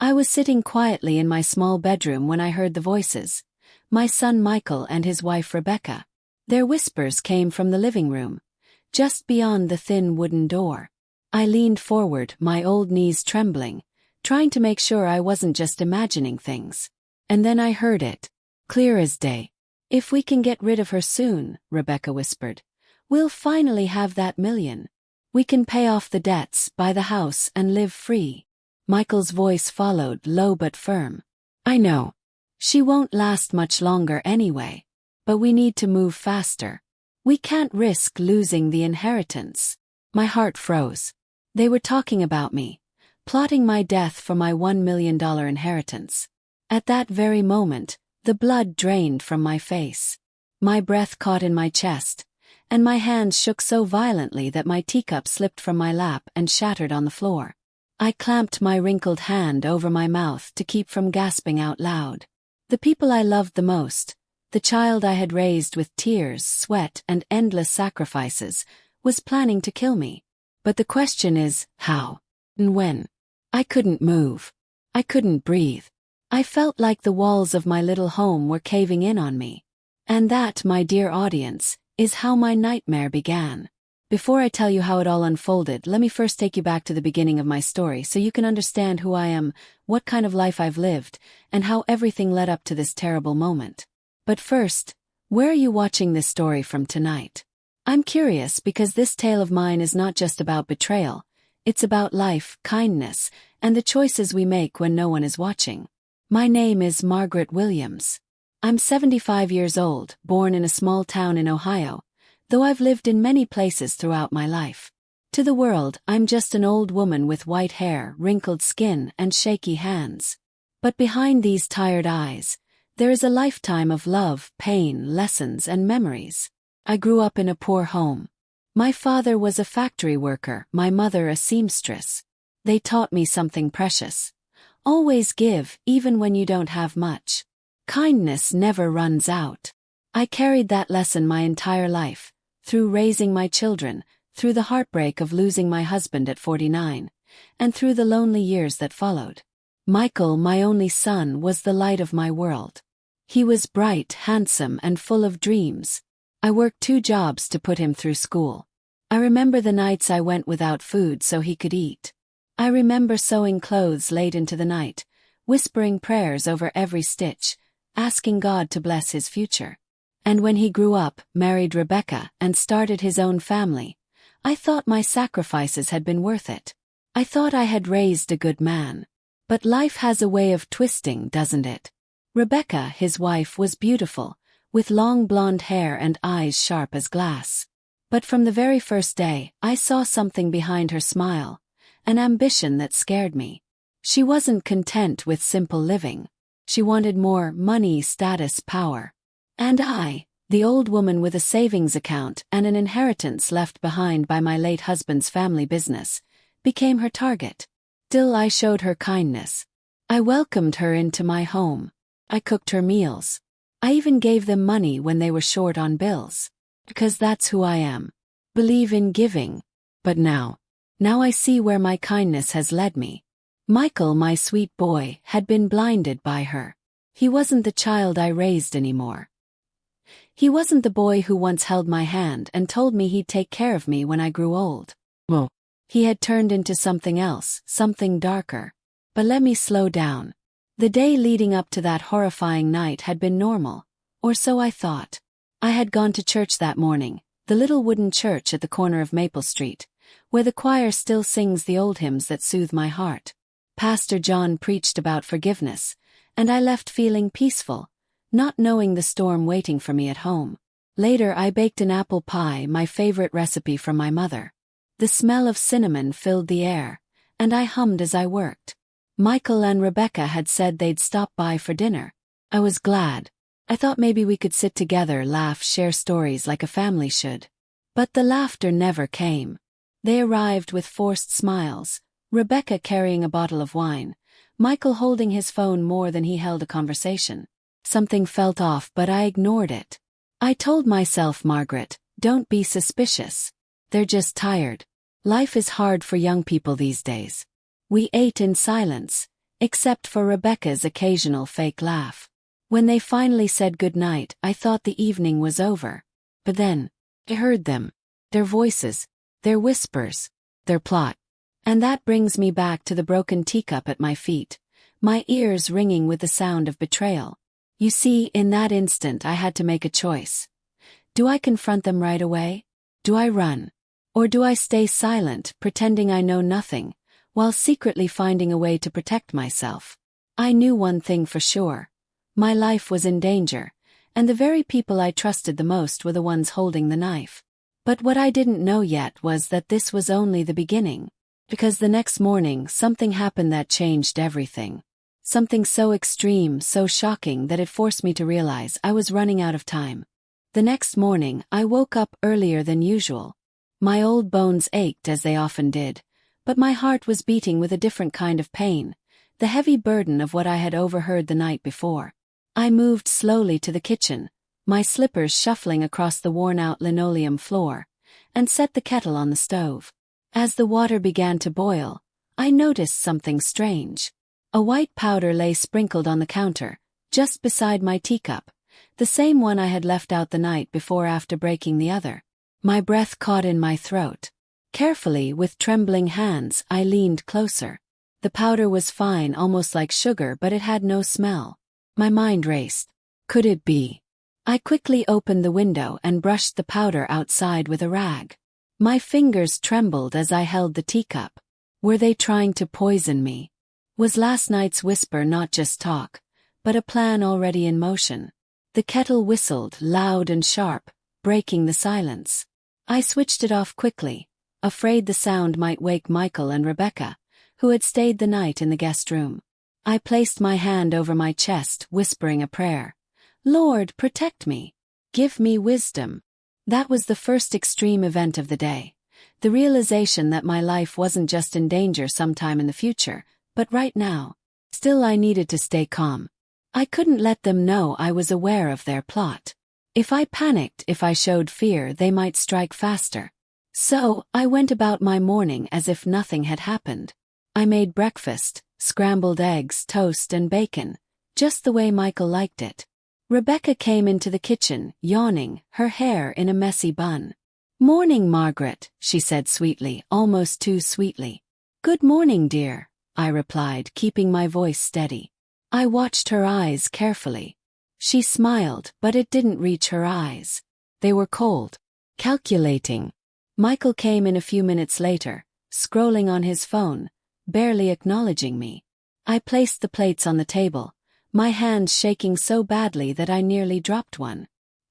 I was sitting quietly in my small bedroom when I heard the voices, my son Michael and his wife Rebecca. Their whispers came from the living room, just beyond the thin wooden door. I leaned forward, my old knees trembling, trying to make sure I wasn't just imagining things. And then I heard it, clear as day. "If we can get rid of her soon," Rebecca whispered, "we'll finally have that million. We can pay off the debts, buy the house, and live free." Michael's voice followed, low but firm. "I know. She won't last much longer anyway. But we need to move faster. We can't risk losing the inheritance." My heart froze. They were talking about me, plotting my death for my $1 million inheritance. At that very moment, the blood drained from my face. My breath caught in my chest, and my hands shook so violently that my teacup slipped from my lap and shattered on the floor. I clamped my wrinkled hand over my mouth to keep from gasping out loud. The people I loved the most, the child I had raised with tears, sweat, and endless sacrifices, was planning to kill me. But the question is, how? And when? I couldn't move. I couldn't breathe. I felt like the walls of my little home were caving in on me. And that, my dear audience, is how my nightmare began. Before I tell you how it all unfolded, let me first take you back to the beginning of my story so you can understand who I am, what kind of life I've lived, and how everything led up to this terrible moment. But first, where are you watching this story from tonight? I'm curious because this tale of mine is not just about betrayal, it's about life, kindness, and the choices we make when no one is watching. My name is Margaret Williams. I'm 75 years old, born in a small town in Ohio, though I've lived in many places throughout my life. To the world, I'm just an old woman with white hair, wrinkled skin, and shaky hands. But behind these tired eyes, there is a lifetime of love, pain, lessons, and memories. I grew up in a poor home. My father was a factory worker, my mother a seamstress. They taught me something precious. Always give, even when you don't have much. Kindness never runs out. I carried that lesson my entire life, through raising my children, through the heartbreak of losing my husband at 49, and through the lonely years that followed. Michael, my only son, was the light of my world. He was bright, handsome, and full of dreams. I worked 2 jobs to put him through school. I remember the nights I went without food so he could eat. I remember sewing clothes late into the night, whispering prayers over every stitch, asking God to bless his future. And when he grew up, married Rebecca, and started his own family, I thought my sacrifices had been worth it. I thought I had raised a good man. But life has a way of twisting, doesn't it? Rebecca, his wife, was beautiful, with long blonde hair and eyes sharp as glass. But from the very first day, I saw something behind her smile, an ambition that scared me. She wasn't content with simple living. She wanted more: money, status, power. And I, the old woman with a savings account and an inheritance left behind by my late husband's family business, became her target. Still, I showed her kindness. I welcomed her into my home. I cooked her meals. I even gave them money when they were short on bills. Because that's who I am. Believe in giving. But now I see where my kindness has led me. Michael, my sweet boy, had been blinded by her. He wasn't the child I raised anymore. He wasn't the boy who once held my hand and told me he'd take care of me when I grew old. Well, he had turned into something else, something darker. But let me slow down. The day leading up to that horrifying night had been normal, or so I thought. I had gone to church that morning, the little wooden church at the corner of Maple Street, where the choir still sings the old hymns that soothe my heart. Pastor John preached about forgiveness, and I left feeling peaceful, not knowing the storm waiting for me at home. Later I baked an apple pie, my favorite recipe from my mother. The smell of cinnamon filled the air, and I hummed as I worked. Michael and Rebecca had said they'd stop by for dinner. I was glad. I thought maybe we could sit together, laugh, share stories like a family should. But the laughter never came. They arrived with forced smiles, Rebecca carrying a bottle of wine, Michael holding his phone more than he held a conversation. Something felt off, but I ignored it. I told myself, Margaret, don't be suspicious. They're just tired. Life is hard for young people these days. We ate in silence, except for Rebecca's occasional fake laugh. When they finally said goodnight, I thought the evening was over. But then, I heard them. Their voices, their whispers, their plot. And that brings me back to the broken teacup at my feet, my ears ringing with the sound of betrayal. You see, in that instant I had to make a choice. Do I confront them right away? Do I run? Or do I stay silent, pretending I know nothing, while secretly finding a way to protect myself? I knew one thing for sure. My life was in danger, and the very people I trusted the most were the ones holding the knife. But what I didn't know yet was that this was only the beginning. Because the next morning something happened that changed everything. Something so extreme, so shocking that it forced me to realize I was running out of time. The next morning I woke up earlier than usual. My old bones ached as they often did, but my heart was beating with a different kind of pain, the heavy burden of what I had overheard the night before. I moved slowly to the kitchen, my slippers shuffling across the worn-out linoleum floor, and set the kettle on the stove. As the water began to boil, I noticed something strange. A white powder lay sprinkled on the counter, just beside my teacup, the same one I had left out the night before after breaking the other. My breath caught in my throat. Carefully, with trembling hands, I leaned closer. The powder was fine, almost like sugar, but it had no smell. My mind raced. Could it be? I quickly opened the window and brushed the powder outside with a rag. My fingers trembled as I held the teacup. Were they trying to poison me? Was last night's whisper not just talk, but a plan already in motion? The kettle whistled, loud and sharp, breaking the silence. I switched it off quickly, afraid the sound might wake Michael and Rebecca, who had stayed the night in the guest room. I placed my hand over my chest, whispering a prayer. Lord, protect me. Give me wisdom. That was the first extreme event of the day. The realization that my life wasn't just in danger sometime in the future, but right now. Still, I needed to stay calm. I couldn't let them know I was aware of their plot. If I panicked, if I showed fear, they might strike faster. So, I went about my morning as if nothing had happened. I made breakfast, scrambled eggs, toast and bacon, just the way Michael liked it. Rebecca came into the kitchen, yawning, her hair in a messy bun. "Morning, Margaret," she said sweetly, almost too sweetly. "Good morning, dear," I replied, keeping my voice steady. I watched her eyes carefully. She smiled, but it didn't reach her eyes. They were cold, calculating. Michael came in a few minutes later, scrolling on his phone, barely acknowledging me. I placed the plates on the table, my hands shaking so badly that I nearly dropped one.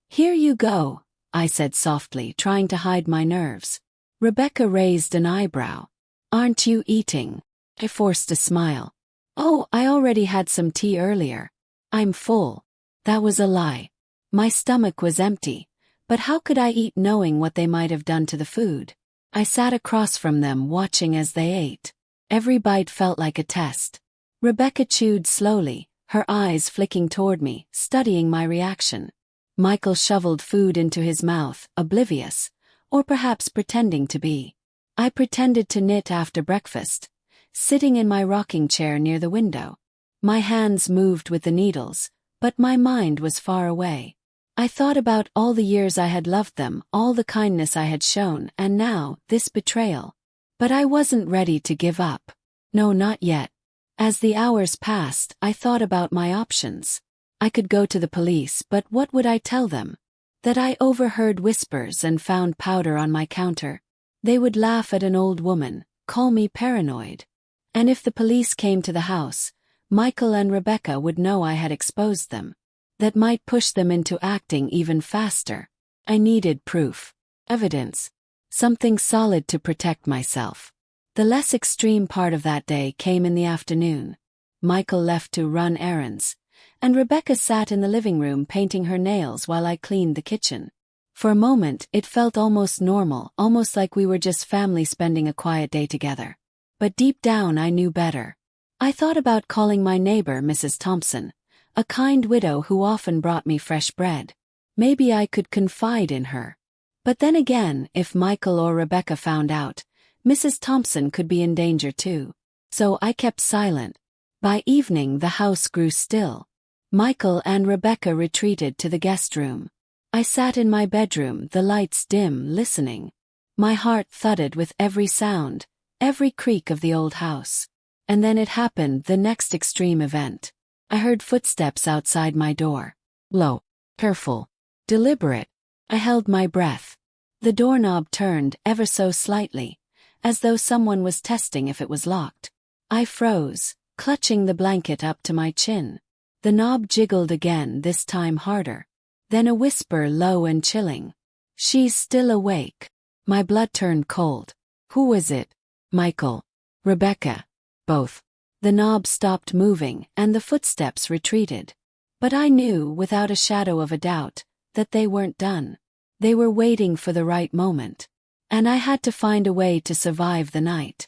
"Here you go," I said softly, trying to hide my nerves. Rebecca raised an eyebrow. "Aren't you eating?" I forced a smile. "Oh, I already had some tea earlier. I'm full." That was a lie. My stomach was empty, but how could I eat knowing what they might have done to the food? I sat across from them, watching as they ate. Every bite felt like a test. Rebecca chewed slowly, her eyes flicking toward me, studying my reaction. Michael shoveled food into his mouth, oblivious, or perhaps pretending to be. I pretended to knit after breakfast, sitting in my rocking chair near the window. My hands moved with the needles, but my mind was far away. I thought about all the years I had loved them, all the kindness I had shown, and now, this betrayal. But I wasn't ready to give up. No, not yet. As the hours passed, I thought about my options. I could go to the police, but what would I tell them? That I overheard whispers and found powder on my counter. They would laugh at an old woman, call me paranoid. And if the police came to the house, Michael and Rebecca would know I had exposed them. That might push them into acting even faster. I needed proof, evidence, something solid to protect myself. The less extreme part of that day came in the afternoon. Michael left to run errands, and Rebecca sat in the living room painting her nails while I cleaned the kitchen. For a moment, it felt almost normal, almost like we were just family spending a quiet day together. But deep down I knew better. I thought about calling my neighbor, Mrs. Thompson, a kind widow who often brought me fresh bread. Maybe I could confide in her. But then again, if Michael or Rebecca found out, Mrs. Thompson could be in danger too. So I kept silent. By evening the house grew still. Michael and Rebecca retreated to the guest room. I sat in my bedroom, the lights dim, listening. My heart thudded with every sound, every creak of the old house. And then it happened, the next extreme event. I heard footsteps outside my door. Low, careful, deliberate. I held my breath. The doorknob turned ever so slightly, as though someone was testing if it was locked. I froze, clutching the blanket up to my chin. The knob jiggled again, this time harder. Then a whisper, low and chilling. "She's still awake." My blood turned cold. Who was it? Michael. Rebecca. Both. The knob stopped moving, and the footsteps retreated. But I knew, without a shadow of a doubt, that they weren't done. They were waiting for the right moment. And I had to find a way to survive the night.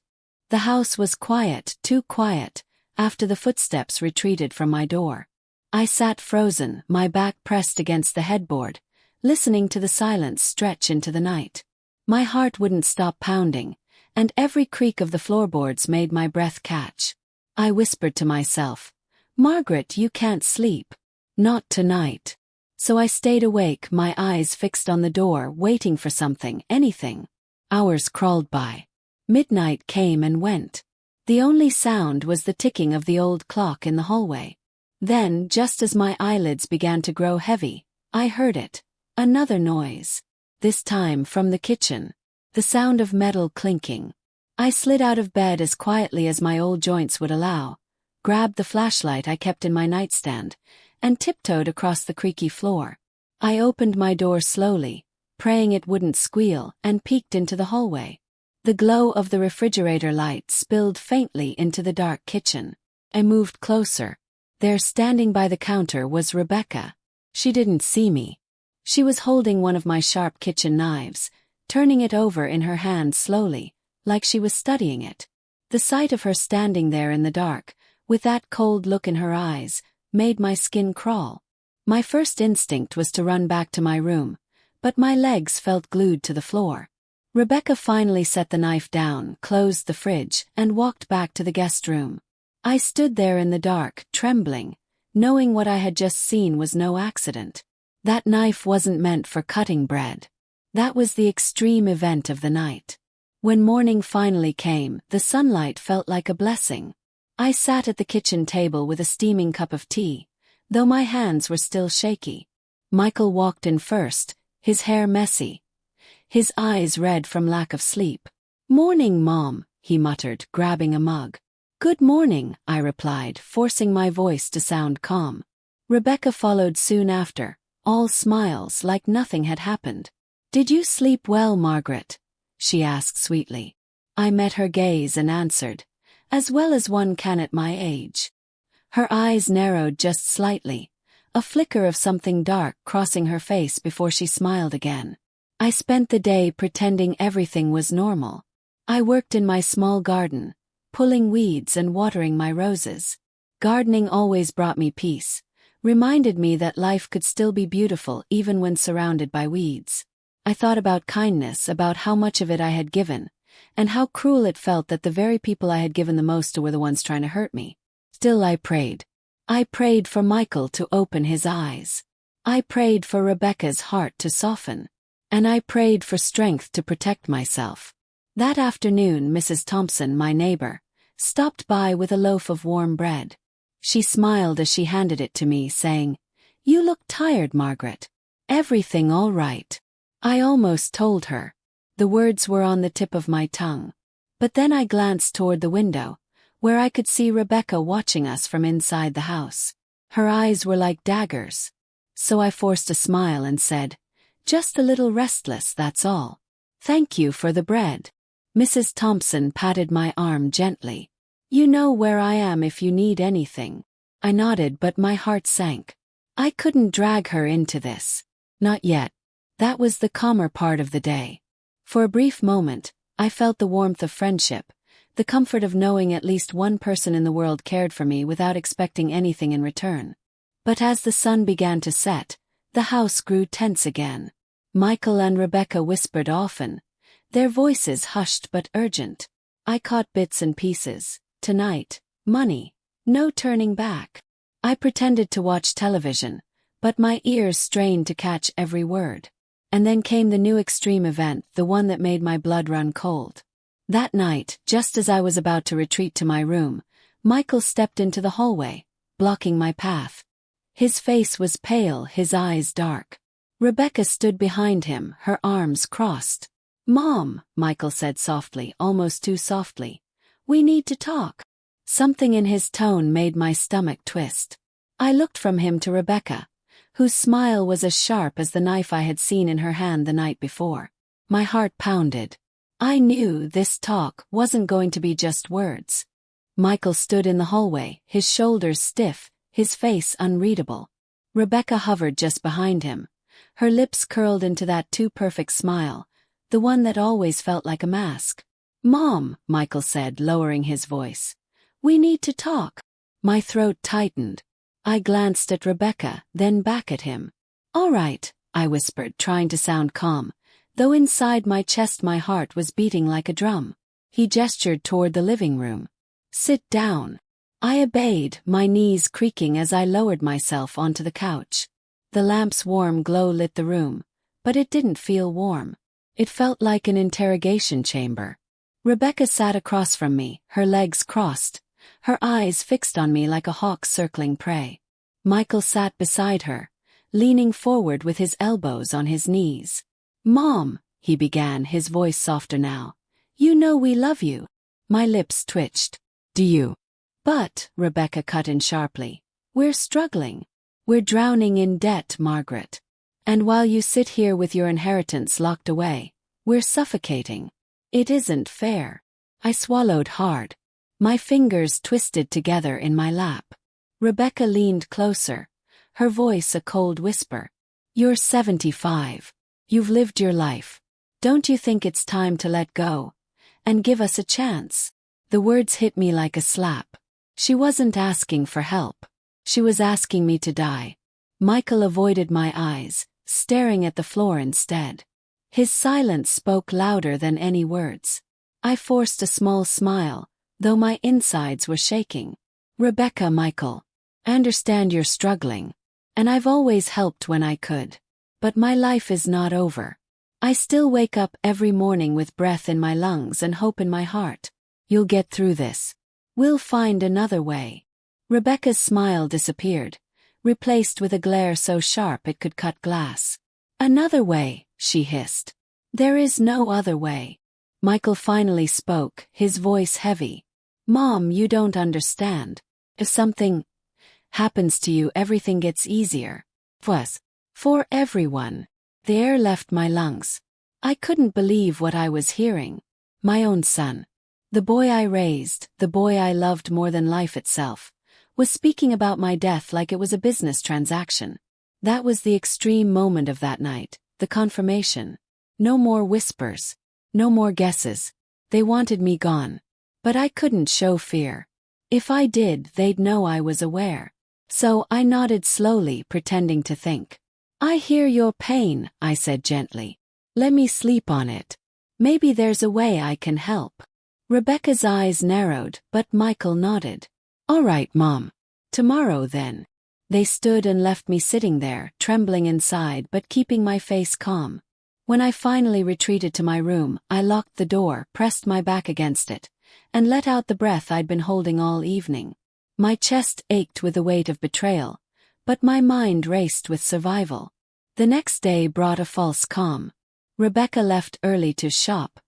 The house was quiet, too quiet, after the footsteps retreated from my door. I sat frozen, my back pressed against the headboard, listening to the silence stretch into the night. My heart wouldn't stop pounding, and every creak of the floorboards made my breath catch. I whispered to myself, "Margaret, you can't sleep. Not tonight." So I stayed awake, my eyes fixed on the door, waiting for something, anything. Hours crawled by. Midnight came and went. The only sound was the ticking of the old clock in the hallway. Then, just as my eyelids began to grow heavy, I heard it. Another noise. This time from the kitchen. The sound of metal clinking. I slid out of bed as quietly as my old joints would allow, grabbed the flashlight I kept in my nightstand, and tiptoed across the creaky floor. I opened my door slowly, praying it wouldn't squeal, and peeked into the hallway. The glow of the refrigerator light spilled faintly into the dark kitchen. I moved closer. There, standing by the counter, was Rebecca. She didn't see me. She was holding one of my sharp kitchen knives, turning it over in her hand slowly, like she was studying it. The sight of her standing there in the dark, with that cold look in her eyes, made my skin crawl. My first instinct was to run back to my room, but my legs felt glued to the floor. Rebecca finally set the knife down, closed the fridge, and walked back to the guest room. I stood there in the dark, trembling, knowing what I had just seen was no accident. That knife wasn't meant for cutting bread. That was the extreme event of the night. When morning finally came, the sunlight felt like a blessing. I sat at the kitchen table with a steaming cup of tea, though my hands were still shaky. Michael walked in first, his hair messy, his eyes red from lack of sleep. "Morning, Mom," he muttered, grabbing a mug. "Good morning," I replied, forcing my voice to sound calm. Rebecca followed soon after, all smiles, like nothing had happened. "Did you sleep well, Margaret?" she asked sweetly. I met her gaze and answered, "As well as one can at my age." Her eyes narrowed just slightly, a flicker of something dark crossing her face before she smiled again. I spent the day pretending everything was normal. I worked in my small garden, pulling weeds and watering my roses. Gardening always brought me peace, reminded me that life could still be beautiful even when surrounded by weeds. I thought about kindness, about how much of it I had given, and how cruel it felt that the very people I had given the most to were the ones trying to hurt me. Still I prayed. I prayed for Michael to open his eyes. I prayed for Rebecca's heart to soften. And I prayed for strength to protect myself. That afternoon, Mrs. Thompson, my neighbor, stopped by with a loaf of warm bread. She smiled as she handed it to me, saying, "You look tired, Margaret. Everything all right?" I almost told her. The words were on the tip of my tongue. But then I glanced toward the window, where I could see Rebecca watching us from inside the house. Her eyes were like daggers. So I forced a smile and said, "Just a little restless, that's all. Thank you for the bread." Mrs. Thompson patted my arm gently. "You know where I am if you need anything." I nodded, but my heart sank. I couldn't drag her into this. Not yet. That was the calmer part of the day. For a brief moment, I felt the warmth of friendship, the comfort of knowing at least one person in the world cared for me without expecting anything in return. But as the sun began to set, the house grew tense again. Michael and Rebecca whispered often, their voices hushed but urgent. I caught bits and pieces. Tonight, money. No turning back. I pretended to watch television, but my ears strained to catch every word. And then came the new extreme event, the one that made my blood run cold. That night, just as I was about to retreat to my room, Michael stepped into the hallway, blocking my path. His face was pale, his eyes dark. Rebecca stood behind him, her arms crossed. "Mom," Michael said softly, almost too softly. "We need to talk." Something in his tone made my stomach twist. I looked from him to Rebecca, whose smile was as sharp as the knife I had seen in her hand the night before. My heart pounded. I knew this talk wasn't going to be just words. Michael stood in the hallway, his shoulders stiff, his face unreadable. Rebecca hovered just behind him, her lips curled into that too-perfect smile, the one that always felt like a mask. "Mom," Michael said, lowering his voice. "We need to talk." My throat tightened. I glanced at Rebecca, then back at him. "All right," I whispered, trying to sound calm, though inside my chest my heart was beating like a drum. He gestured toward the living room. "Sit down." I obeyed, my knees creaking as I lowered myself onto the couch. The lamp's warm glow lit the room, but it didn't feel warm. It felt like an interrogation chamber. Rebecca sat across from me, her legs crossed, her eyes fixed on me like a hawk circling prey. Michael sat beside her, leaning forward with his elbows on his knees. "Mom," he began, his voice softer now. "You know we love you." My lips twitched. "Do you?" "But," Rebecca cut in sharply, "we're struggling. We're drowning in debt, Margaret. And while you sit here with your inheritance locked away, we're suffocating. It isn't fair." I swallowed hard. My fingers twisted together in my lap. Rebecca leaned closer, her voice a cold whisper. "You're 75. You've lived your life. Don't you think it's time to let go and give us a chance?" The words hit me like a slap. She wasn't asking for help. She was asking me to die. Michael avoided my eyes, staring at the floor instead. His silence spoke louder than any words. I forced a small smile, though my insides were shaking. "Rebecca, Michael, I understand you're struggling, and I've always helped when I could. But my life is not over. I still wake up every morning with breath in my lungs and hope in my heart. You'll get through this. We'll find another way." Rebecca's smile disappeared, replaced with a glare so sharp it could cut glass. "Another way," she hissed. "There is no other way." Michael finally spoke, his voice heavy. "Mom, you don't understand. If something happens to you, everything gets easier. For everyone." The air left my lungs. I couldn't believe what I was hearing. My own son, the boy I raised, the boy I loved more than life itself, was speaking about my death like it was a business transaction. That was the extreme moment of that night, the confirmation. No more whispers. No more guesses. They wanted me gone. But I couldn't show fear. If I did, they'd know I was aware. So I nodded slowly, pretending to think. "I hear your pain," I said gently. "Let me sleep on it. Maybe there's a way I can help." Rebecca's eyes narrowed, but Michael nodded. "All right, Mom. Tomorrow then." They stood and left me sitting there, trembling inside but keeping my face calm. When I finally retreated to my room, I locked the door, pressed my back against it, and let out the breath I'd been holding all evening. My chest ached with the weight of betrayal, but my mind raced with survival. The next day brought a false calm. Rebecca left early to shop,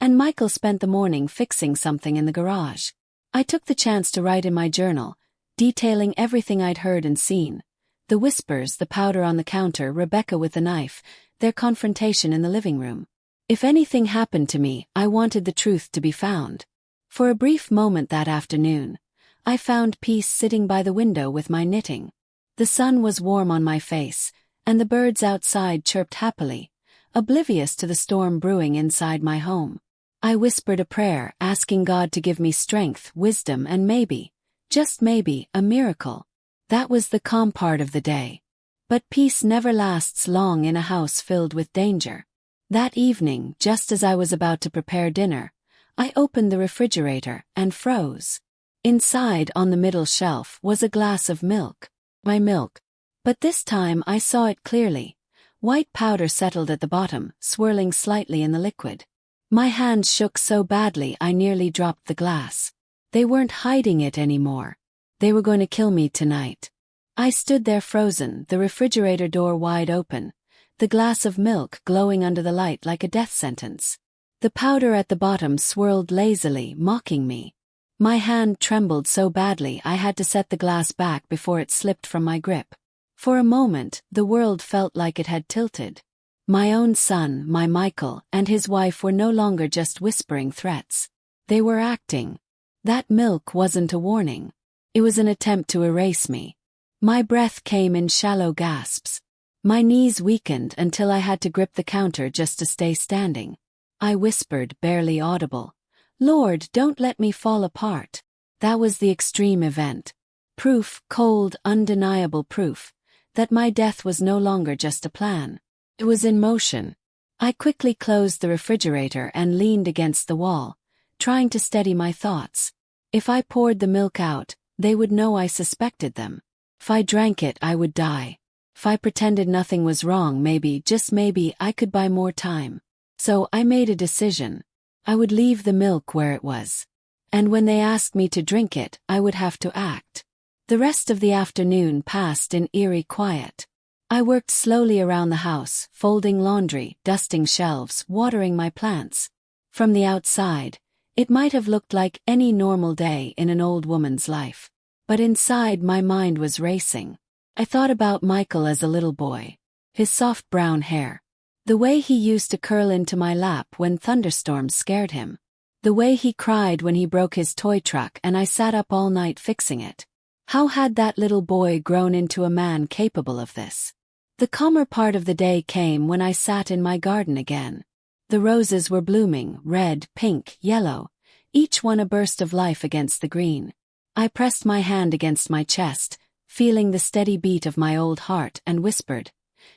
and Michael spent the morning fixing something in the garage. I took the chance to write in my journal, detailing everything I'd heard and seen. The whispers, the powder on the counter, Rebecca with the knife, their confrontation in the living room. If anything happened to me, I wanted the truth to be found. For a brief moment that afternoon, I found peace sitting by the window with my knitting. The sun was warm on my face, and the birds outside chirped happily, oblivious to the storm brewing inside my home. I whispered a prayer, asking God to give me strength, wisdom, and maybe, just maybe, a miracle. That was the calm part of the day. But peace never lasts long in a house filled with danger. That evening, just as I was about to prepare dinner, I opened the refrigerator and froze. Inside, on the middle shelf, was a glass of milk. My milk. But this time I saw it clearly. White powder settled at the bottom, swirling slightly in the liquid. My hands shook so badly I nearly dropped the glass. They weren't hiding it anymore. They were going to kill me tonight. I stood there frozen, the refrigerator door wide open, the glass of milk glowing under the light like a death sentence. The powder at the bottom swirled lazily, mocking me. My hand trembled so badly I had to set the glass back before it slipped from my grip. For a moment, the world felt like it had tilted. My own son, my Michael, and his wife were no longer just whispering threats. They were acting. That milk wasn't a warning. It was an attempt to erase me. My breath came in shallow gasps. My knees weakened until I had to grip the counter just to stay standing. I whispered, barely audible, "Lord, don't let me fall apart." That was the extreme event. Proof, cold, undeniable proof, that my death was no longer just a plan. It was in motion. I quickly closed the refrigerator and leaned against the wall, trying to steady my thoughts. If I poured the milk out, they would know I suspected them. If I drank it, I would die. If I pretended nothing was wrong, maybe, just maybe, I could buy more time. So I made a decision. I would leave the milk where it was. And when they asked me to drink it, I would have to act. The rest of the afternoon passed in eerie quiet. I worked slowly around the house, folding laundry, dusting shelves, watering my plants. From the outside, it might have looked like any normal day in an old woman's life. But inside, my mind was racing. I thought about Michael as a little boy. His soft brown hair. The way he used to curl into my lap when thunderstorms scared him. The way he cried when he broke his toy truck and I sat up all night fixing it. How had that little boy grown into a man capable of this? The calmer part of the day came when I sat in my garden again. The roses were blooming, red, pink, yellow, each one a burst of life against the green. I pressed my hand against my chest, feeling the steady beat of my old heart, and whispered,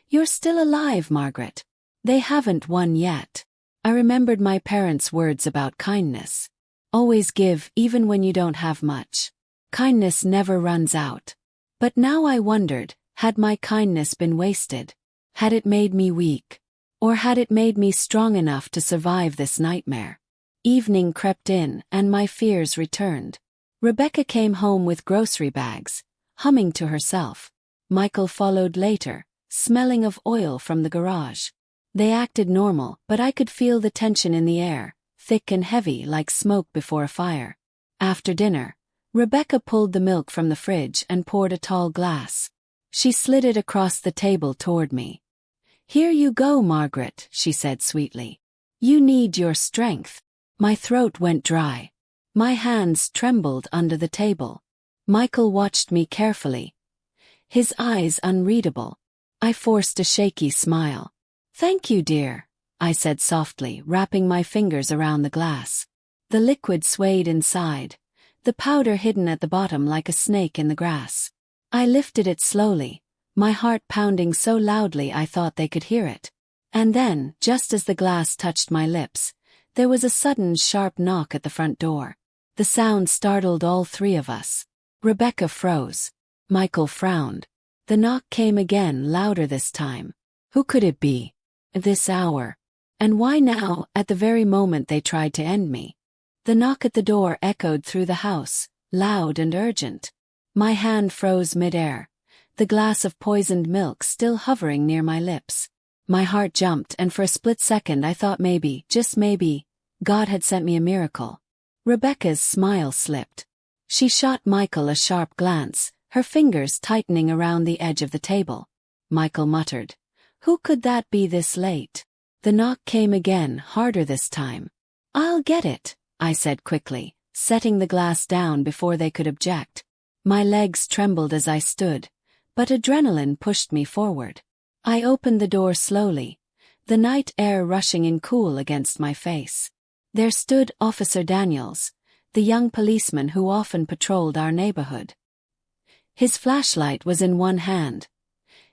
"You're still alive, Margaret. They haven't won yet." I remembered my parents' words about kindness. Always give, even when you don't have much. Kindness never runs out. But now I wondered, had my kindness been wasted? Had it made me weak? Or had it made me strong enough to survive this nightmare? Evening crept in, and my fears returned. Rebecca came home with grocery bags, humming to herself. Michael followed later, smelling of oil from the garage. They acted normal, but I could feel the tension in the air, thick and heavy like smoke before a fire. After dinner, Rebecca pulled the milk from the fridge and poured a tall glass. She slid it across the table toward me. "Here you go, Margaret," she said sweetly. "You need your strength." My throat went dry. My hands trembled under the table. Michael watched me carefully, his eyes unreadable. I forced a shaky smile. "Thank you, dear," I said softly, wrapping my fingers around the glass. The liquid swayed inside, the powder hidden at the bottom like a snake in the grass. I lifted it slowly, my heart pounding so loudly I thought they could hear it. And then, just as the glass touched my lips, there was a sudden sharp knock at the front door. The sound startled all three of us. Rebecca froze. Michael frowned. The knock came again, louder this time. Who could it be? This hour. And why now, at the very moment they tried to end me? The knock at the door echoed through the house, loud and urgent. My hand froze midair, the glass of poisoned milk still hovering near my lips. My heart jumped, and for a split second I thought maybe, just maybe, God had sent me a miracle. Rebecca's smile slipped. She shot Michael a sharp glance, her fingers tightening around the edge of the table. Michael muttered, "Who could that be this late?" The knock came again, harder this time. "I'll get it," I said quickly, setting the glass down before they could object. My legs trembled as I stood, but adrenaline pushed me forward. I opened the door slowly, the night air rushing in cool against my face. There stood Officer Daniels, the young policeman who often patrolled our neighborhood. His flashlight was in one hand,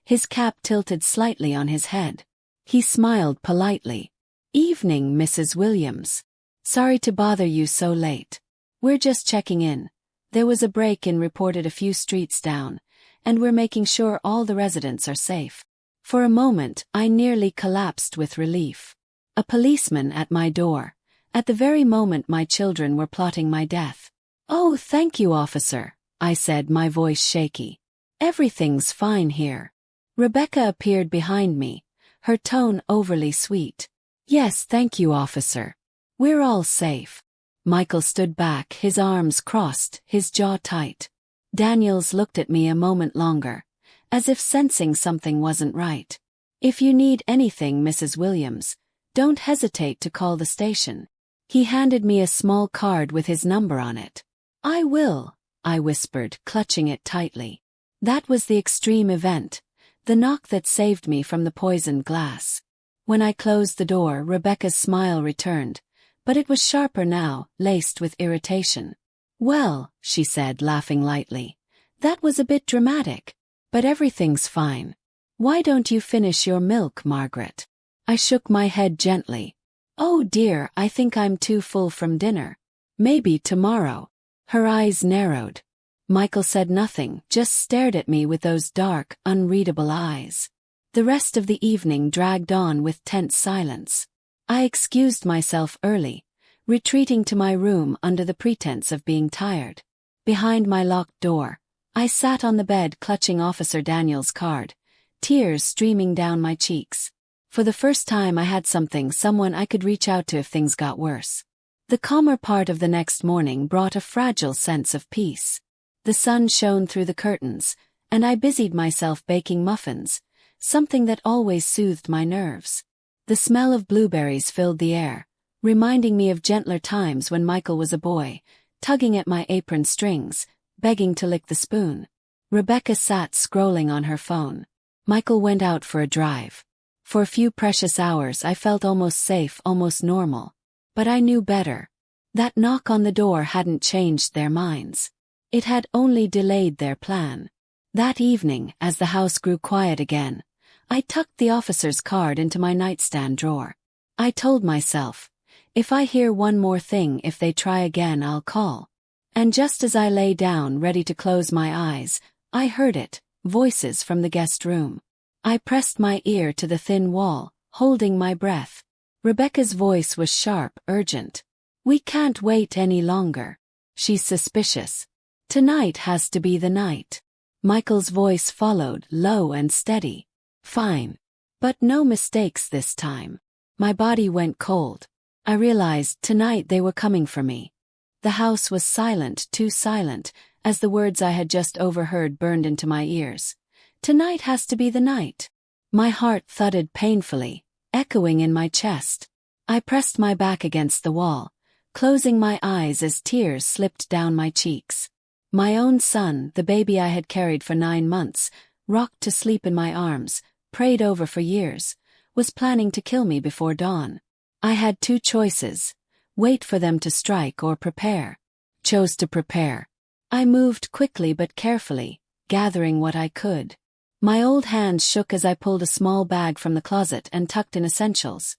his cap tilted slightly on his head. He smiled politely. "Evening, Mrs. Williams. Sorry to bother you so late. We're just checking in. There was a break-in reported a few streets down, and we're making sure all the residents are safe. For a moment, I nearly collapsed with relief. A policeman at my door, at the very moment my children were plotting my death. "Oh, thank you, officer," I said, my voice shaky. "Everything's fine here." Rebecca appeared behind me, her tone overly sweet. "Yes, thank you, officer. We're all safe." Michael stood back, his arms crossed, his jaw tight. Daniels looked at me a moment longer, as if sensing something wasn't right. "If you need anything, Mrs. Williams, don't hesitate to call the station." He handed me a small card with his number on it. "I will," I whispered, clutching it tightly. That was the extreme event, the knock that saved me from the poisoned glass. When I closed the door, Rebecca's smile returned, but it was sharper now, laced with irritation. "Well," she said, laughing lightly, "that was a bit dramatic. But everything's fine. Why don't you finish your milk, Margaret?" I shook my head gently. "Oh dear, I think I'm too full from dinner. Maybe tomorrow." Her eyes narrowed. Michael said nothing, just stared at me with those dark, unreadable eyes. The rest of the evening dragged on with tense silence. I excused myself early, retreating to my room under the pretense of being tired. Behind my locked door, I sat on the bed clutching Officer Daniels' card, tears streaming down my cheeks. For the first time I had someone I could reach out to if things got worse. The calmer part of the next morning brought a fragile sense of peace. The sun shone through the curtains, and I busied myself baking muffins, something that always soothed my nerves. The smell of blueberries filled the air, reminding me of gentler times when Michael was a boy, tugging at my apron strings, begging to lick the spoon. Rebecca sat scrolling on her phone. Michael went out for a drive. For a few precious hours I felt almost safe, almost normal. But I knew better. That knock on the door hadn't changed their minds. It had only delayed their plan. That evening, as the house grew quiet again, I tucked the officer's card into my nightstand drawer. I told myself, if I hear one more thing, if they try again, I'll call. And just as I lay down ready to close my eyes, I heard it, voices from the guest room. I pressed my ear to the thin wall, holding my breath. Rebecca's voice was sharp, urgent. "We can't wait any longer. She's suspicious. Tonight has to be the night." Michael's voice followed, low and steady. "Fine. But no mistakes this time." My body went cold. I realized tonight they were coming for me. The house was silent, too silent, as the words I had just overheard burned into my ears. Tonight has to be the night. My heart thudded painfully, echoing in my chest. I pressed my back against the wall, closing my eyes as tears slipped down my cheeks. My own son, the baby I had carried for 9 months, rocked to sleep in my arms, prayed over for years, was planning to kill me before dawn. I had 2 choices: wait for them to strike or prepare. Chose to prepare. I moved quickly but carefully, gathering what I could. My old hands shook as I pulled a small bag from the closet and tucked in essentials.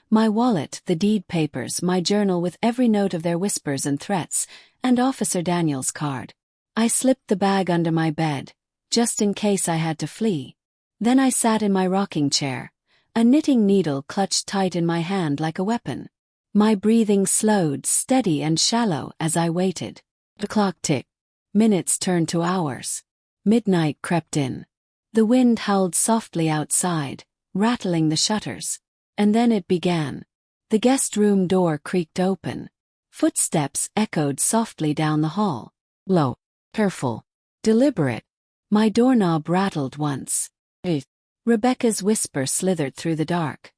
My wallet, the deed papers, my journal with every note of their whispers and threats, and Officer Daniels' card. I slipped the bag under my bed, just in case I had to flee. Then I sat in my rocking chair, a knitting needle clutched tight in my hand like a weapon. My breathing slowed, steady and shallow as I waited. The clock ticked. Minutes turned to hours. Midnight crept in. The wind howled softly outside, rattling the shutters. And then it began. The guest room door creaked open. Footsteps echoed softly down the hall. Low, careful, deliberate. My doorknob rattled once. Rebecca's whisper slithered through the dark.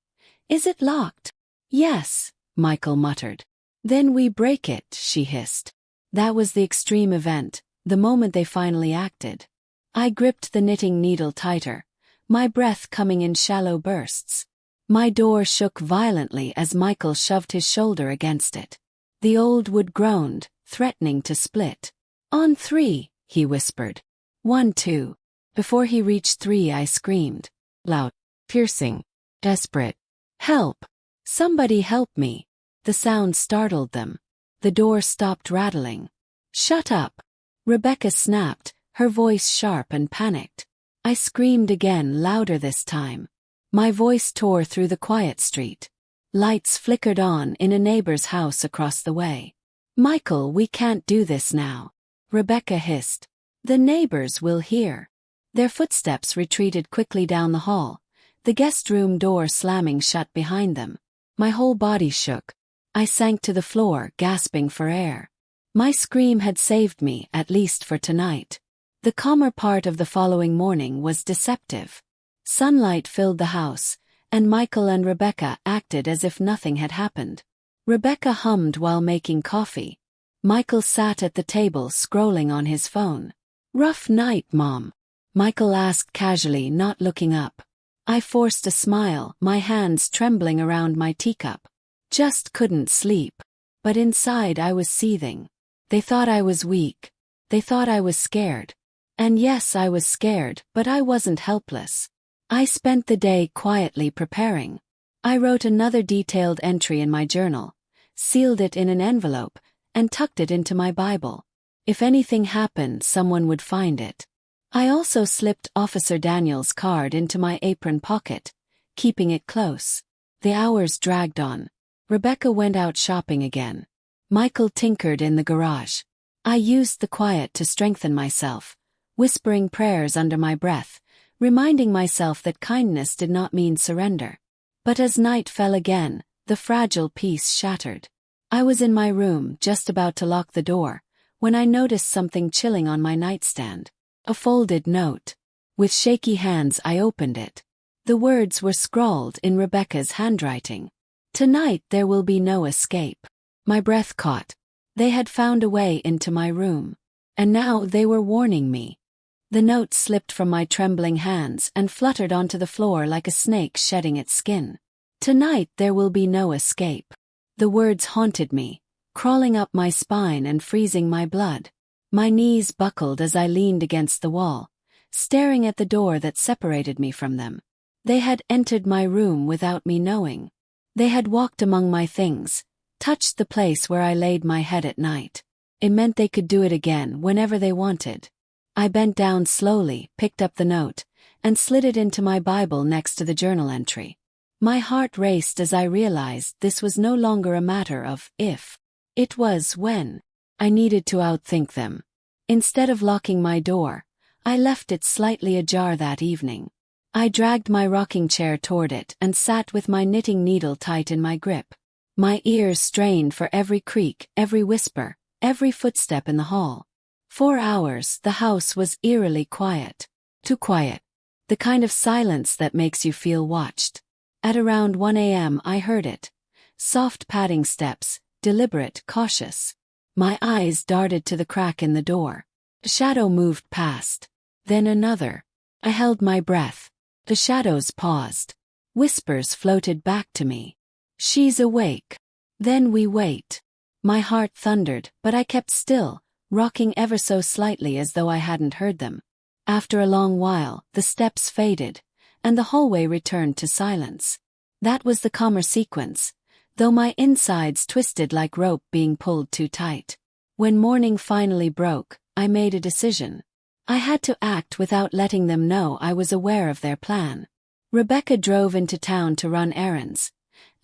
"Is it locked?" "Yes," Michael muttered. "Then we break it," she hissed. That was the extreme event, the moment they finally acted. I gripped the knitting needle tighter, my breath coming in shallow bursts. My door shook violently as Michael shoved his shoulder against it. The old wood groaned, threatening to split. "On 3, he whispered. 1, 2. Before he reached 3, I screamed. Loud, piercing, desperate. "Help! Somebody help me!" The sound startled them. The door stopped rattling. "Shut up!" Rebecca snapped, her voice sharp and panicked. I screamed again, louder this time. My voice tore through the quiet street. Lights flickered on in a neighbor's house across the way. "Michael, we can't do this now," Rebecca hissed. "The neighbors will hear." Their footsteps retreated quickly down the hall, the guest room door slamming shut behind them. My whole body shook. I sank to the floor, gasping for air. My scream had saved me, at least for tonight. The calmer part of the following morning was deceptive. Sunlight filled the house, and Michael and Rebecca acted as if nothing had happened. Rebecca hummed while making coffee. Michael sat at the table scrolling on his phone. "Rough night, Mom?" Michael asked casually, not looking up. I forced a smile, my hands trembling around my teacup. Just couldn't sleep. But inside I was seething. They thought I was weak. They thought I was scared. And yes, I was scared, but I wasn't helpless. I spent the day quietly preparing. I wrote another detailed entry in my journal, sealed it in an envelope, and tucked it into my Bible. If anything happened, someone would find it. I also slipped Officer Daniels' card into my apron pocket, keeping it close. The hours dragged on. Rebecca went out shopping again. Michael tinkered in the garage. I used the quiet to strengthen myself, whispering prayers under my breath, reminding myself that kindness did not mean surrender. But as night fell again, the fragile peace shattered. I was in my room, just about to lock the door, when I noticed something chilling on my nightstand. A folded note. With shaky hands I opened it. The words were scrawled in Rebecca's handwriting. "Tonight there will be no escape." My breath caught. They had found a way into my room. And now they were warning me. The note slipped from my trembling hands and fluttered onto the floor like a snake shedding its skin. "Tonight there will be no escape." The words haunted me, crawling up my spine and freezing my blood. My knees buckled as I leaned against the wall, staring at the door that separated me from them. They had entered my room without me knowing. They had walked among my things, touched the place where I laid my head at night. It meant they could do it again whenever they wanted. I bent down slowly, picked up the note, and slid it into my Bible next to the journal entry. My heart raced as I realized this was no longer a matter of if. It was when. I needed to outthink them. Instead of locking my door, I left it slightly ajar that evening. I dragged my rocking chair toward it and sat with my knitting needle tight in my grip. My ears strained for every creak, every whisper, every footstep in the hall. 4 hours, the house was eerily quiet. Too quiet. The kind of silence that makes you feel watched. At around 1 a.m. I heard it. Soft padding steps, deliberate, cautious. My eyes darted to the crack in the door. A shadow moved past. Then another. I held my breath. The shadows paused. Whispers floated back to me. "She's awake." Then we wait. My heart thundered, but I kept still, rocking ever so slightly as though I hadn't heard them. After a long while, the steps faded, and the hallway returned to silence. That was the calmer sequence, though my insides twisted like rope being pulled too tight. When morning finally broke, I made a decision. I had to act without letting them know I was aware of their plan. Rebecca drove into town to run errands,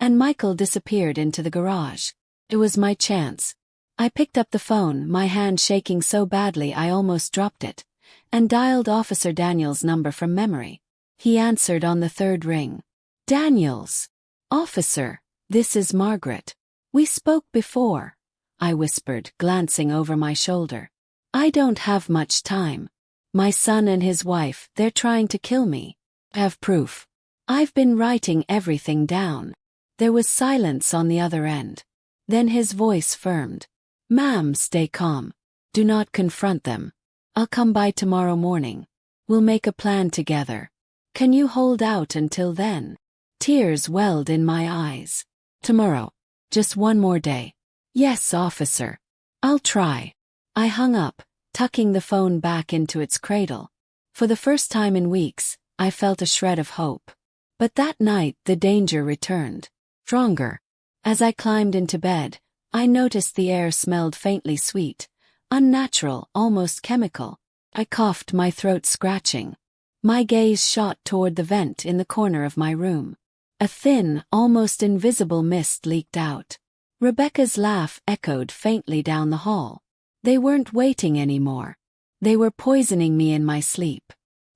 and Michael disappeared into the garage. It was my chance. I picked up the phone, my hand shaking so badly I almost dropped it, and dialed Officer Daniels' number from memory. He answered on the 3rd ring. "Daniels. Officer, this is Margaret. We spoke before," I whispered, glancing over my shoulder. "I don't have much time. My son and his wife, they're trying to kill me. I have proof. I've been writing everything down." There was silence on the other end. Then his voice firmed. "Ma'am, stay calm. Do not confront them. I'll come by tomorrow morning. We'll make a plan together. Can you hold out until then?" Tears welled in my eyes. "Tomorrow. Just one more day." "Yes, officer. I'll try." I hung up, tucking the phone back into its cradle. For the first time in weeks, I felt a shred of hope. But that night the danger returned. Stronger. As I climbed into bed, I noticed the air smelled faintly sweet, Unnatural, almost chemical. I coughed, my throat scratching. My gaze shot toward the vent in the corner of my room. A thin, almost invisible mist leaked out. Rebecca's laugh echoed faintly down the hall. They weren't waiting anymore. They were poisoning me in my sleep.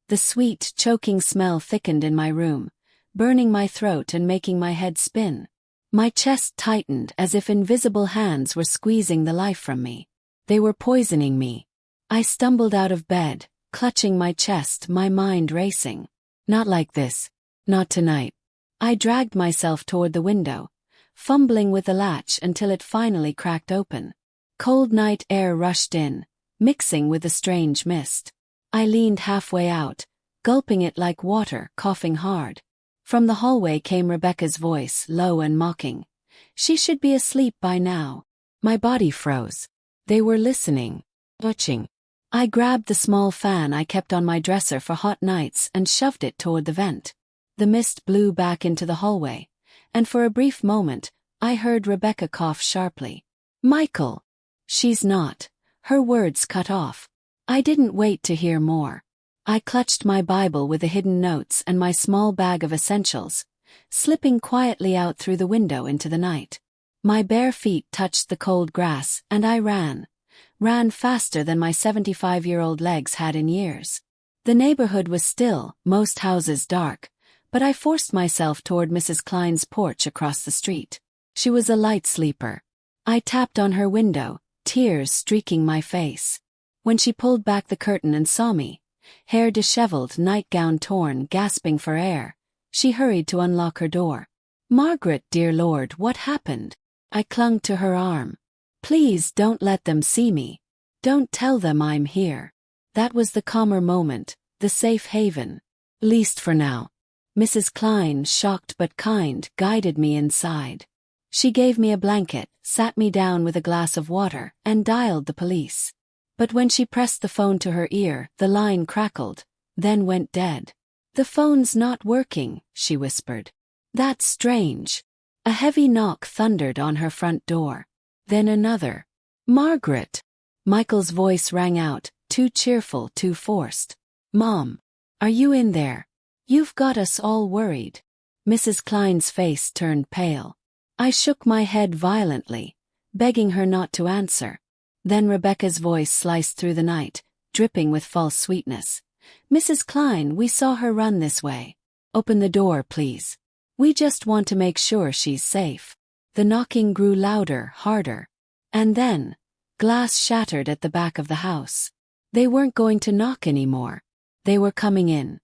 The sweet, choking smell thickened in my room, burning my throat and making my head spin. My chest tightened as if invisible hands were squeezing the life from me. They were poisoning me. I stumbled out of bed, clutching my chest, my mind racing. Not like this. Not tonight. I dragged myself toward the window, fumbling with the latch until it finally cracked open. Cold night air rushed in, mixing with the strange mist. I leaned halfway out, gulping it like water, coughing hard. From the hallway came Rebecca's voice, low and mocking. She should be asleep by now. My body froze. They were listening, watching. I grabbed the small fan I kept on my dresser for hot nights and shoved it toward the vent. The mist blew back into the hallway, and for a brief moment, I heard Rebecca cough sharply. Michael! She's not. Her words cut off. I didn't wait to hear more. I clutched my Bible with the hidden notes and my small bag of essentials, slipping quietly out through the window into the night. My bare feet touched the cold grass, and I ran faster than my 75-year-old legs had in years. The neighborhood was still, most houses dark, but I forced myself toward Mrs. Klein's porch across the street. She was a light sleeper. I tapped on her window, tears streaking my face. When she pulled back the curtain and saw me, hair disheveled, nightgown torn, gasping for air, she hurried to unlock her door. Margaret, dear Lord, what happened? I clung to her arm. Please don't let them see me. Don't tell them I'm here. That was the calmer moment, the safe haven. Least for now. Mrs. Klein, shocked but kind, guided me inside. She gave me a blanket, sat me down with a glass of water, and dialed the police. But when she pressed the phone to her ear, the line crackled, then went dead. The phone's not working, she whispered. That's strange. A heavy knock thundered on her front door. Then another. Margaret! Michael's voice rang out, too cheerful, too forced. Mom! Are you in there? You've got us all worried. Mrs. Klein's face turned pale. I shook my head violently, begging her not to answer. Then Rebecca's voice sliced through the night, dripping with false sweetness. Mrs. Klein, we saw her run this way. Open the door, please. We just want to make sure she's safe. The knocking grew louder, harder. And then, glass shattered at the back of the house. They weren't going to knock anymore. They were coming in.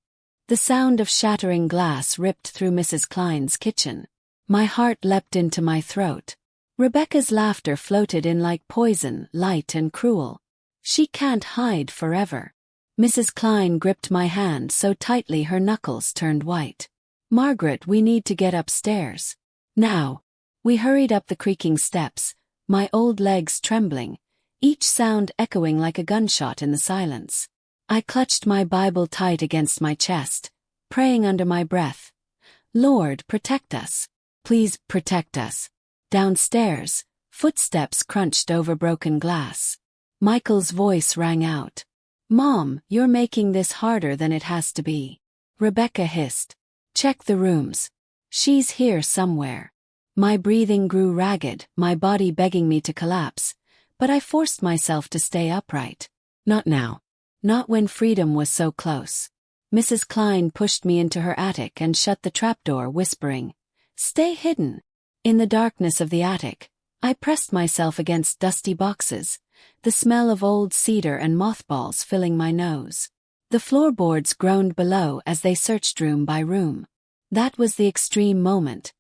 The sound of shattering glass ripped through Mrs. Klein's kitchen. My heart leapt into my throat. Rebecca's laughter floated in like poison, light and cruel. She can't hide forever. Mrs. Klein gripped my hand so tightly her knuckles turned white. Margaret, we need to get upstairs. Now. We hurried up the creaking steps, my old legs trembling, each sound echoing like a gunshot in the silence. I clutched my Bible tight against my chest, praying under my breath. Lord, protect us. Please protect us. Downstairs, footsteps crunched over broken glass. Michael's voice rang out. Mom, you're making this harder than it has to be. Rebecca hissed. Check the rooms. She's here somewhere. My breathing grew ragged, my body begging me to collapse, but I forced myself to stay upright. Not now. Not when freedom was so close. Mrs. Klein pushed me into her attic and shut the trapdoor, whispering, Stay hidden. In the darkness of the attic, I pressed myself against dusty boxes, the smell of old cedar and mothballs filling my nose. The floorboards groaned below as they searched room by room. That was the extreme moment.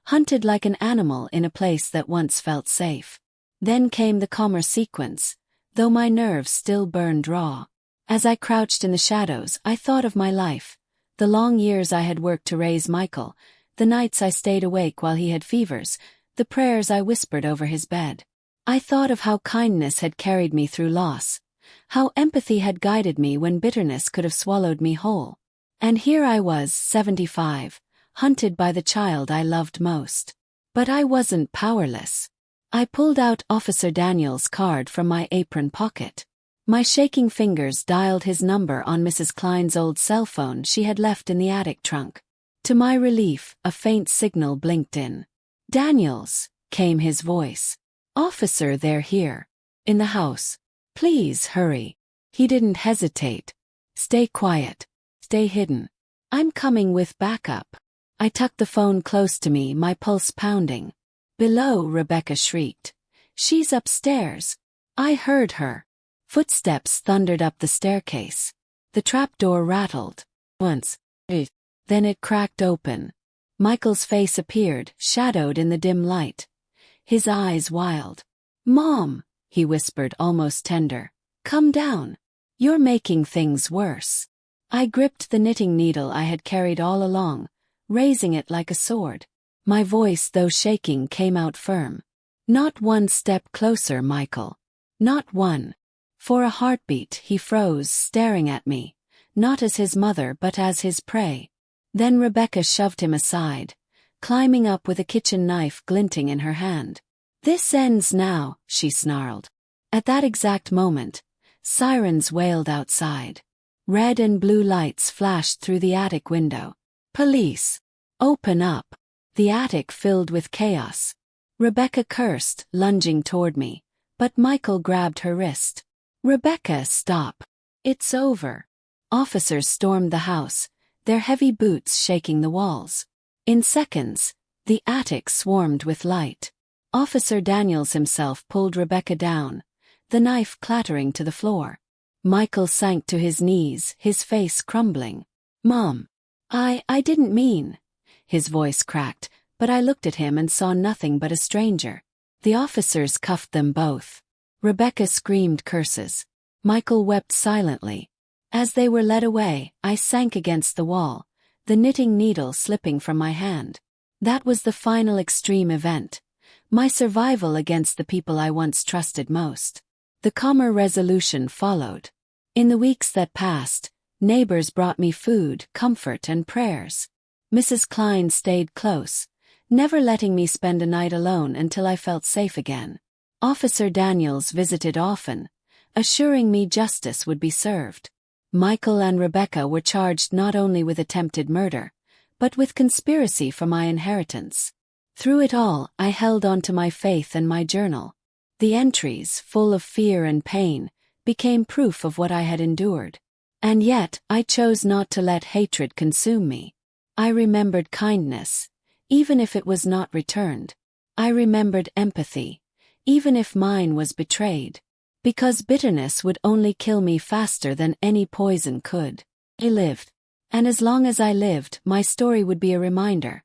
Hunted like an animal in a place that once felt safe. Then came the calmer sequence, though my nerves still burned raw. As I crouched in the shadows, I thought of my life, the long years I had worked to raise Michael, the nights I stayed awake while he had fevers, the prayers I whispered over his bed. I thought of how kindness had carried me through loss, how empathy had guided me when bitterness could have swallowed me whole. And here I was, 75, hunted by the child I loved most. But I wasn't powerless. I pulled out Officer Daniels' card from my apron pocket. My shaking fingers dialed his number on Mrs. Klein's old cell phone she had left in the attic trunk. To my relief, a faint signal blinked in. "Daniels," came his voice. "Officer, they're here. In the house. Please hurry." He didn't hesitate. "Stay quiet. Stay hidden. I'm coming with backup." I tucked the phone close to me, my pulse pounding. "Below," Rebecca shrieked. "She's upstairs." I heard her. Footsteps thundered up the staircase. The trapdoor rattled. Once. Then it cracked open. Michael's face appeared, shadowed in the dim light. His eyes wild. "Mom," he whispered, almost tender. "Come down. You're making things worse." I gripped the knitting needle I had carried all along, raising it like a sword. My voice, though shaking, came out firm. "Not one step closer, Michael. Not one." For a heartbeat, he froze, staring at me, not as his mother but as his prey. Then Rebecca shoved him aside, climbing up with a kitchen knife glinting in her hand. "This ends now," she snarled. At that exact moment, sirens wailed outside. Red and blue lights flashed through the attic window. "Police! Open up!" The attic filled with chaos. Rebecca cursed, lunging toward me, but Michael grabbed her wrist. "Rebecca, stop. It's over." Officers stormed the house, their heavy boots shaking the walls. In seconds, the attic swarmed with light. Officer Daniels himself pulled Rebecca down, the knife clattering to the floor. Michael sank to his knees, his face crumbling. "Mom. I didn't mean." His voice cracked, but I looked at him and saw nothing but a stranger. The officers cuffed them both. Rebecca screamed curses. Michael wept silently. As they were led away, I sank against the wall, the knitting needle slipping from my hand. That was the final extreme event. My survival against the people I once trusted most. The calmer resolution followed. In the weeks that passed, neighbors brought me food, comfort, and prayers. Mrs. Klein stayed close, never letting me spend a night alone until I felt safe again. Officer Daniels visited often, assuring me justice would be served. Michael and Rebecca were charged not only with attempted murder, but with conspiracy for my inheritance. Through it all, I held on to my faith and my journal. The entries, full of fear and pain, became proof of what I had endured. And yet, I chose not to let hatred consume me. I remembered kindness, even if it was not returned. I remembered empathy, even if mine was betrayed. Because bitterness would only kill me faster than any poison could. I lived. And as long as I lived, my story would be a reminder.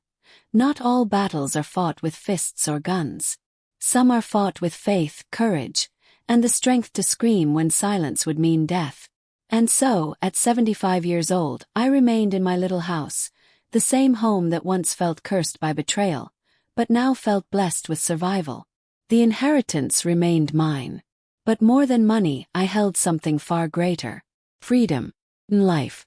Not all battles are fought with fists or guns. Some are fought with faith, courage, and the strength to scream when silence would mean death. And so, at 75 years old, I remained in my little house, the same home that once felt cursed by betrayal, but now felt blessed with survival. The inheritance remained mine. But more than money, I held something far greater. Freedom. Life.